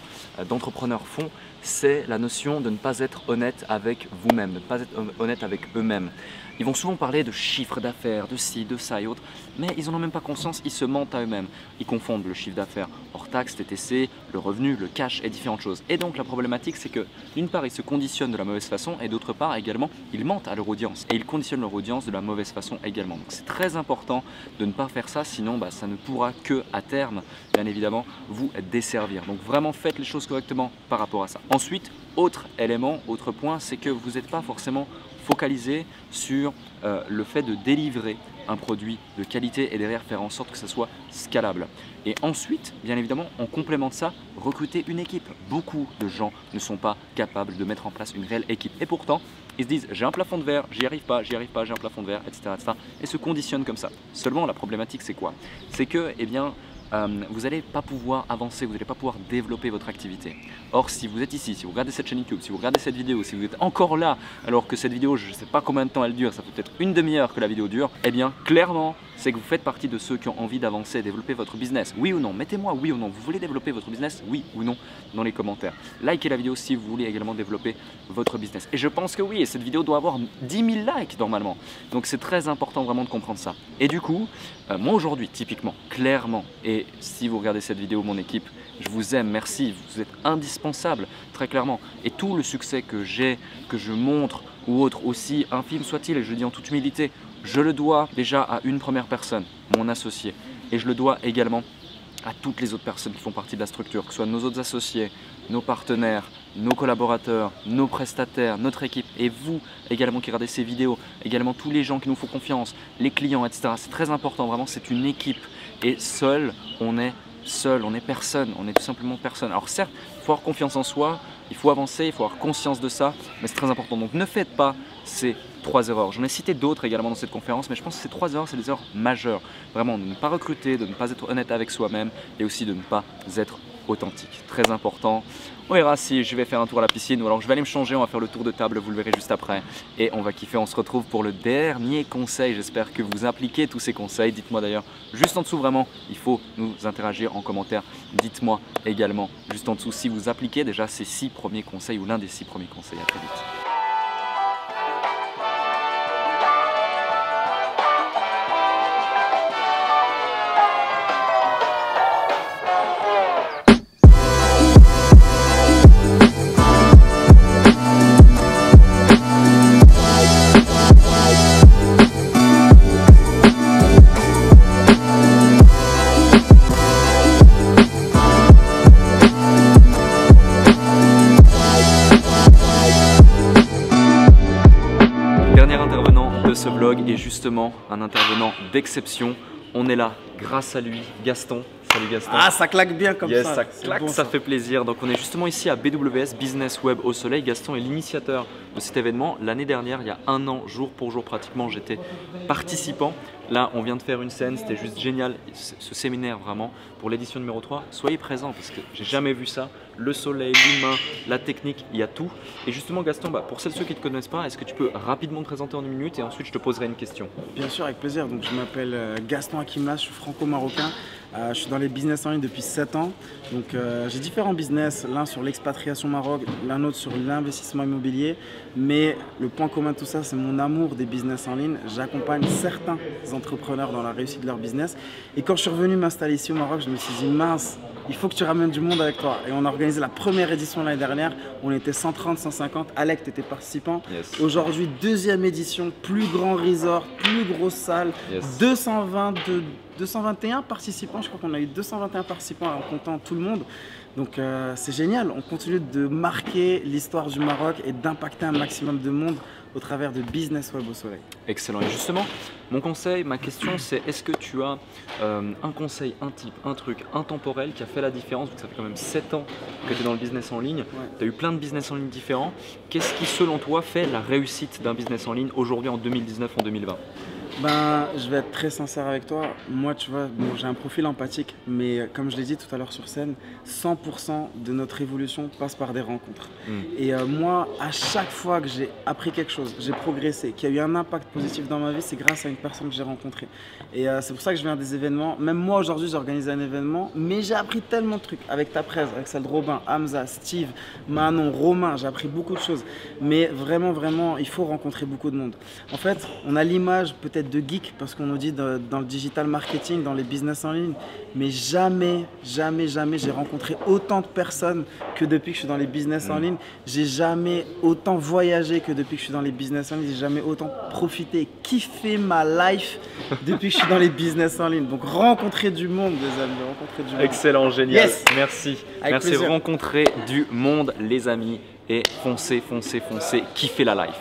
d'entrepreneurs font, c'est la notion de ne pas être honnête avec vous-même, de ne pas être honnête avec eux-mêmes. Ils vont souvent parler de chiffre d'affaires, de ci, de ça et autres, mais ils n'en ont même pas conscience, ils se mentent à eux-mêmes. Ils confondent le chiffre d'affaires hors taxe, TTC, le revenu, le cash et différentes choses. Et donc la problématique c'est que d'une part ils se conditionnent de la mauvaise façon et d'autre part également ils mentent à leur audience. Et ils conditionnent leur audience de la mauvaise façon également. Donc c'est très important de ne pas faire ça, sinon ça ne pourra que à terme, bien évidemment, vous desservir. Donc vraiment faites les choses correctement par rapport à ça. Ensuite, autre élément, autre point, c'est que vous n'êtes pas forcément focalisé sur le fait de délivrer un produit de qualité et derrière faire en sorte que ça soit scalable. Et ensuite, bien évidemment, en complément de ça, recruter une équipe. Beaucoup de gens ne sont pas capables de mettre en place une réelle équipe. Et pourtant, ils se disent j'ai un plafond de verre, j'y arrive pas, j'ai un plafond de verre, etc., et se conditionnent comme ça. Seulement la problématique c'est quoi? C'est que, eh bien, vous n'allez pas pouvoir avancer, vous n'allez pas pouvoir développer votre activité. Or, si vous êtes ici, si vous regardez cette chaîne YouTube, si vous regardez cette vidéo, si vous êtes encore là, alors que cette vidéo, je ne sais pas combien de temps elle dure, ça peut être une demi-heure que la vidéo dure, eh bien, clairement, c'est que vous faites partie de ceux qui ont envie d'avancer et développer votre business. Oui ou non? Mettez-moi oui ou non. Vous voulez développer votre business? Oui ou non dans les commentaires. Likez la vidéo si vous voulez également développer votre business. Et je pense que oui, et cette vidéo doit avoir 10 000 likes normalement. Donc c'est très important vraiment de comprendre ça. Et du coup, moi aujourd'hui, typiquement, clairement, et si vous regardez cette vidéo, mon équipe, je vous aime, merci, vous êtes indispensable, très clairement. Et tout le succès que j'ai, que je montre, ou autre, aussi infime soit-il, et je le dis en toute humilité, je le dois déjà à une première personne, mon associé. Et je le dois également à toutes les autres personnes qui font partie de la structure, que ce soit nos autres associés, nos partenaires, nos collaborateurs, nos prestataires, notre équipe et vous également qui regardez ces vidéos, également tous les gens qui nous font confiance, les clients, etc. C'est très important, vraiment, c'est une équipe. Et seul, on est personne, on est tout simplement personne. Alors certes, il faut avoir confiance en soi, il faut avancer, il faut avoir conscience de ça, mais c'est très important. Donc ne faites pas ces 3 erreurs. J'en ai cité d'autres également dans cette conférence, mais je pense que ces 3 erreurs, c'est des erreurs majeures. Vraiment, de ne pas recruter, de ne pas être honnête avec soi-même et aussi de ne pas être authentique. Très important. On verra si je vais faire un tour à la piscine ou alors je vais aller me changer, on va faire le tour de table, vous le verrez juste après. Et on va kiffer, on se retrouve pour le dernier conseil. J'espère que vous appliquez tous ces conseils. Dites-moi d'ailleurs, juste en dessous vraiment, il faut nous interagir en commentaire. Dites-moi également, juste en dessous, si vous appliquez déjà ces 6 premiers conseils ou l'un des 6 premiers conseils. À très vite. Ce vlog est justement un intervenant d'exception. On est là grâce à lui, Gaston. Salut Gaston. Ah, ça claque bien comme ça. Ça claque, bon, ça fait plaisir. Donc on est justement ici à BWS Business Web au Soleil. Gaston est l'initiateur de cet événement. L'année dernière, il y a un an, jour pour jour pratiquement, j'étais participant. Là, on vient de faire une scène, c'était juste génial. Ce séminaire vraiment pour l'édition numéro 3. Soyez présents parce que j'ai jamais vu ça. Le soleil, l'humain, la technique, il y a tout. Et justement Gaston, pour ceux qui ne te connaissent pas, est-ce que tu peux rapidement te présenter en une minute et ensuite je te poserai une question? Bien sûr, avec plaisir. Donc, je m'appelle Gaston Akimlas, je suis franco-marocain. Je suis dans les business en ligne depuis 7 ans. Donc j'ai différents business, l'un sur l'expatriation Maroc, l'un autre sur l'investissement immobilier. Mais le point commun de tout ça, c'est mon amour des business en ligne. J'accompagne certains entrepreneurs dans la réussite de leur business. Et quand je suis revenu m'installer ici au Maroc, je me suis dit mince, il faut que tu ramènes du monde avec toi. Et on a organisé la première édition l'année dernière. On était 130, 150. Alec, tu étais participant. Yes. Aujourd'hui, deuxième édition, plus grand resort, plus grosse salle, Yes. 221 participants. Je crois qu'on a eu 221 participants en comptant tout le monde. Donc c'est génial. On continue de marquer l'histoire du Maroc et d'impacter un maximum de monde au travers de Business Web au Soleil. Excellent. Et justement, mon conseil, ma question, c'est est-ce que tu as un conseil, un type, un truc intemporel qui a fait la différence, vu que ça fait quand même 7 ans que tu es dans le business en ligne, tu as eu plein de business en ligne différents. Qu'est-ce qui, selon toi, fait la réussite d'un business en ligne aujourd'hui en 2019, en 2020 ? Ben, je vais être très sincère avec toi. Moi, tu vois, bon, j'ai un profil empathique, mais comme je l'ai dit tout à l'heure sur scène, 100% de notre évolution passe par des rencontres. Et moi, à chaque fois que j'ai appris quelque chose, j'ai progressé, qu'il y a eu un impact positif dans ma vie, c'est grâce à une personne que j'ai rencontrée. Et c'est pour ça que je viens à des événements. Même moi, aujourd'hui, j'ai organisé un événement, mais j'ai appris tellement de trucs avec ta presse, avec celle de Robin, Hamza, Steve, Manon, Romain. J'ai appris beaucoup de choses. Mais vraiment, vraiment, il faut rencontrer beaucoup de monde. En fait, on a l'image peut-être de geek parce qu'on nous dit dans le digital marketing, dans les business en ligne, mais jamais j'ai rencontré autant de personnes que depuis que je suis dans les business en ligne. J'ai jamais autant voyagé que depuis que je suis dans les business en ligne. J'ai jamais autant profité et kiffé ma life depuis que je suis dans les business en ligne. Donc rencontrer du monde, les amis, rencontrer du monde. Excellent, génial. Yes. Merci. Avec Merci. plaisir. Rencontrer du monde, les amis, et foncez, kiffez la life.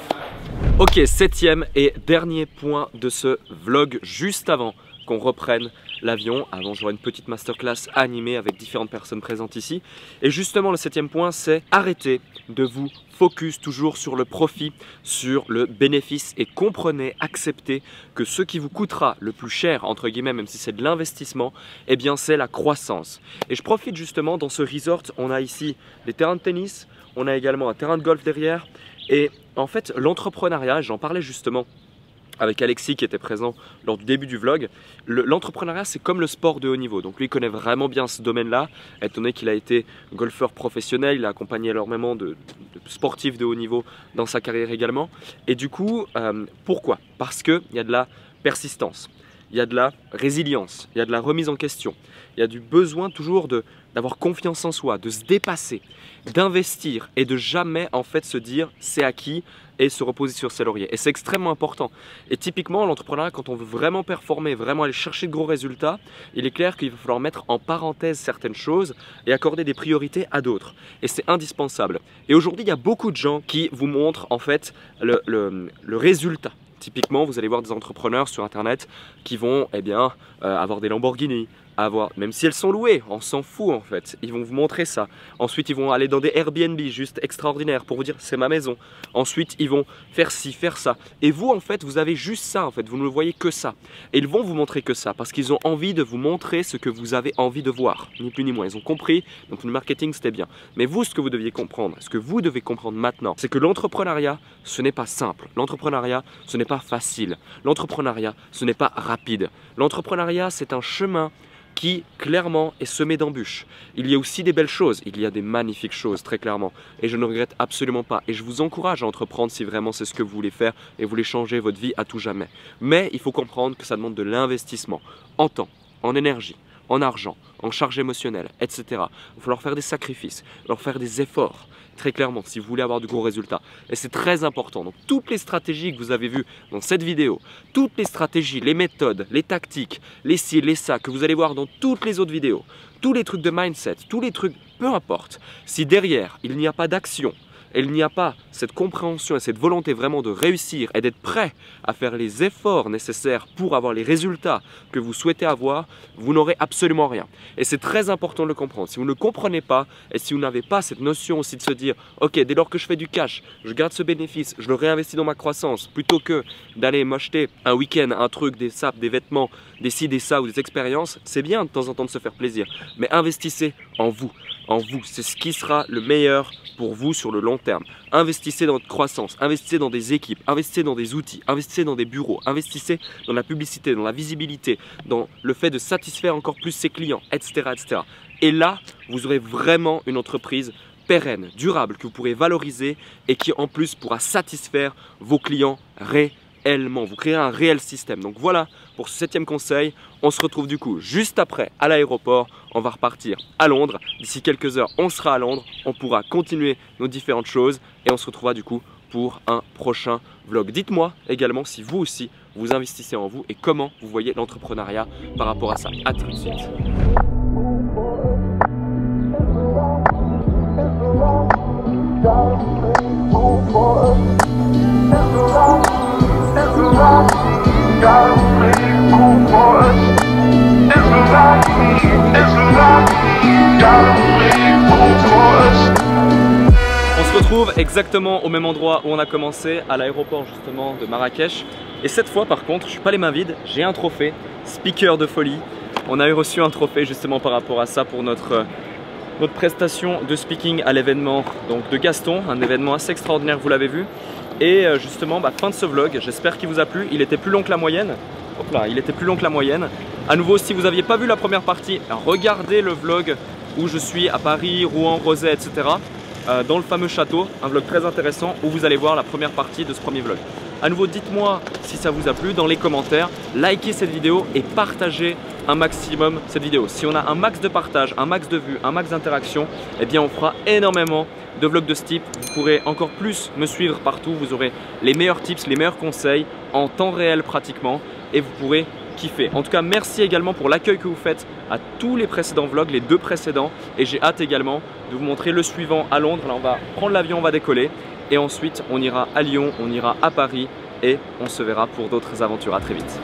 Ok, 7e et dernier point de ce vlog, juste avant qu'on reprenne l'avion. Avant, j'aurai une petite masterclass animée avec différentes personnes présentes ici. Et justement, le 7e point, c'est arrêtez de vous focus toujours sur le profit, sur le bénéfice et comprenez, acceptez que ce qui vous coûtera le plus cher, entre guillemets, même si c'est de l'investissement, eh bien c'est la croissance. Et je profite justement, dans ce resort, on a ici des terrains de tennis, on a également un terrain de golf derrière. Et en fait, l'entrepreneuriat, j'en parlais justement avec Alexis qui était présent lors du début du vlog. L'entrepreneuriat, c'est comme le sport de haut niveau. Donc lui, il connaît vraiment bien ce domaine-là, étant donné qu'il a été golfeur professionnel, il a accompagné énormément de sportifs de haut niveau dans sa carrière également. Et du coup, pourquoi? Parce qu'il y a de la persistance, il y a de la résilience, il y a de la remise en question, il y a du besoin toujours d'avoir confiance en soi, de se dépasser, d'investir et de jamais en fait se dire c'est acquis et se reposer sur ses lauriers. Et c'est extrêmement important. Et typiquement, l'entrepreneuriat, quand on veut vraiment performer, vraiment aller chercher de gros résultats, il est clair qu'il va falloir mettre en parenthèse certaines choses et accorder des priorités à d'autres. Et c'est indispensable. Et aujourd'hui, il y a beaucoup de gens qui vous montrent en fait le résultat. Typiquement, vous allez voir des entrepreneurs sur internet qui vont avoir des Lamborghini, même si elles sont louées, on s'en fout en fait, ils vont vous montrer ça. Ensuite ils vont aller dans des Airbnb juste extraordinaires pour vous dire c'est ma maison. Ensuite ils vont faire ci, faire ça. Et vous en fait vous avez juste ça en fait, vous ne voyez que ça. Et ils vont vous montrer que ça parce qu'ils ont envie de vous montrer ce que vous avez envie de voir, ni plus ni moins. Ils ont compris, donc le marketing c'était bien. Mais vous, ce que vous deviez comprendre, ce que vous devez comprendre maintenant, c'est que l'entrepreneuriat ce n'est pas simple. L'entrepreneuriat ce n'est pas facile. L'entrepreneuriat ce n'est pas rapide. L'entrepreneuriat c'est un chemin qui clairement est semé d'embûches. Il y a aussi des belles choses, il y a des magnifiques choses très clairement et je ne regrette absolument pas et je vous encourage à entreprendre si vraiment c'est ce que vous voulez faire et vous voulez changer votre vie à tout jamais. Mais il faut comprendre que ça demande de l'investissement en temps, en énergie, en argent, en charge émotionnelle, etc. Il va falloir faire des sacrifices, il va falloir faire des efforts. Très clairement, si vous voulez avoir de gros résultats. Et c'est très important. Donc toutes les stratégies que vous avez vues dans cette vidéo, toutes les stratégies, les méthodes, les tactiques, les ci, les ça, que vous allez voir dans toutes les autres vidéos, tous les trucs de mindset, tous les trucs, peu importe, si derrière il n'y a pas d'action, et il n'y a pas cette compréhension et cette volonté vraiment de réussir et d'être prêt à faire les efforts nécessaires pour avoir les résultats que vous souhaitez avoir, vous n'aurez absolument rien. Et c'est très important de le comprendre. Si vous ne le comprenez pas et si vous n'avez pas cette notion aussi de se dire « Ok, dès lors que je fais du cash, je garde ce bénéfice, je le réinvestis dans ma croissance plutôt que d'aller m'acheter un week-end, un truc, des sapes, des vêtements, des ci, des ça ou des expériences, c'est bien de temps en temps de se faire plaisir. Mais investissez en vous. en vous. C'est ce qui sera le meilleur pour vous sur le long terme. Investissez dans votre croissance, investissez dans des équipes, investissez dans des outils, investissez dans des bureaux, investissez dans la publicité, dans la visibilité, dans le fait de satisfaire encore plus ses clients, etc., etc. Et là, vous aurez vraiment une entreprise pérenne, durable, que vous pourrez valoriser et qui en plus pourra satisfaire vos clients réellement. Vous créez un réel système. Donc voilà pour ce 7e conseil. On se retrouve du coup juste après à l'aéroport. On va repartir à Londres. D'ici quelques heures, on sera à Londres. On pourra continuer nos différentes choses et on se retrouvera du coup pour un prochain vlog. Dites-moi également si vous aussi vous investissez en vous et comment vous voyez l'entrepreneuriat par rapport à ça. À tout de suite. On se retrouve exactement au même endroit où on a commencé, à l'aéroport justement de Marrakech. Et cette fois par contre, je suis pas les mains vides, j'ai un trophée, speaker de folie. On a reçu un trophée justement par rapport à ça pour notre prestation de speaking à l'événement de Gaston, un événement assez extraordinaire, vous l'avez vu. Et justement, fin de ce vlog, j'espère qu'il vous a plu. Il était plus long que la moyenne. Hop là, il était plus long que la moyenne. À nouveau, si vous n'aviez pas vu la première partie, regardez le vlog où je suis à Paris, Rouen, Rosay, etc. Dans le fameux château, un vlog très intéressant où vous allez voir la première partie de ce premier vlog. À nouveau, dites-moi si ça vous a plu dans les commentaires, likez cette vidéo et partagez un maximum cette vidéo. Si on a un max de partage, un max de vues, un max d'interactions, eh bien on fera énormément de vlogs de ce type. Vous pourrez encore plus me suivre partout, vous aurez les meilleurs tips, les meilleurs conseils en temps réel pratiquement et vous pourrez kiffer. En tout cas, merci également pour l'accueil que vous faites à tous les précédents vlogs, les 2 précédents, et j'ai hâte également de vous montrer le suivant à Londres. Là, on va prendre l'avion, on va décoller et ensuite on ira à Lyon, on ira à Paris et on se verra pour d'autres aventures. À très vite.